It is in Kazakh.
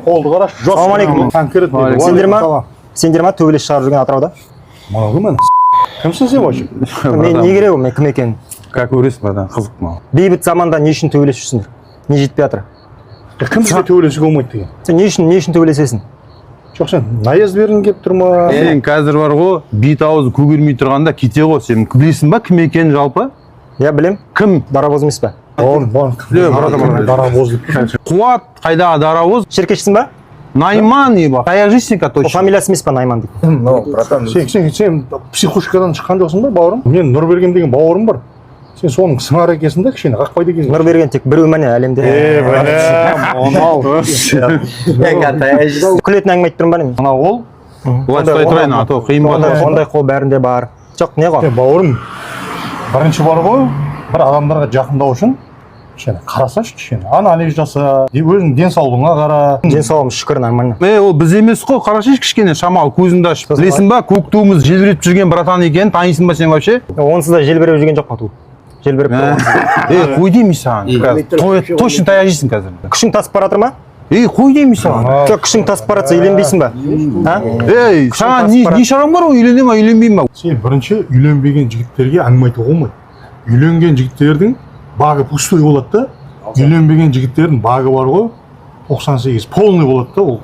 қолды қарашы. Ассалаумағалейкум. Конкретно. Сендер ма төбелес шығарып жүрген Атырауда? Мынау кім ана? Кімсің сен вообще? Мен не керек мен кім екенін? Как көресің, братан, қызық маған. Бейбіт заманда не үшін төбелесіп жүрсіңдер? Не жетпей жатыр? Кім сізге төбелесуге болмайды деген? Сен не үшін төбелесесің? Жоқ, сен наезд бергің келіп тұр ма? Сен қазір бар ғой, бет аузы көгермей тұрғанда кете ғой. Сен білесің ба кім екенін жалпы? Я білем. Кім? Дарабоз емес па? Дарабоз. Қуат, қайдағы дарабоз? Шеркешсің ба? Найман, еба. Қаяқ жейсің-ка точно? Фамилиясы емес па Найман дейді? Братан, сен психушкадан шыққан жоқсың ба, бауырым? Мен Нұрберген деген бауырым бар. Сен соның сыңар екенсің да, кішкене қақпайды екенсің. Нұрберген тек біреу мәне әлемде. Күлетін әңгіме айтып тұрмын ба немен? Мына қол? Олай ұстай тұрайын, а то қиын ба? Ондай қол бәрінде бар. Жоқ, не ғой? Бауырым, бірінші бар ғой, бір адамдарға жақындау үшін кішкене қарасашы, кішкене анализ жаса, өзің денсаулығыңа қара. Денсаулығым шүкір нормально. Ол біз емес қой, қарашаш кішкене шамал көзіңді ашып. Білесің ба, көк туымыз желбіреп жүрген братан екенін танисың ба сен вообще? Онсыз да желбіреп жүрген жоқ па ту? Желбіреп тұрған. Қой деймін саған. Точно таяқ жейсің қазір. Күшің тасып бара жатыр ма? Қой деймін саған. Күшің тасып бара жатса үйленбейсің ба? Саған не шараң бар ғой, үйлене ма, үйленбеймін ба? Сен бірінші үйленбеген жігіттерге әңгіме айтуға болмайды. Үйленген жігіттердің багы пустой болады да, үйленбеген жігіттердің багы бар ғой, 98 полный болады да, ол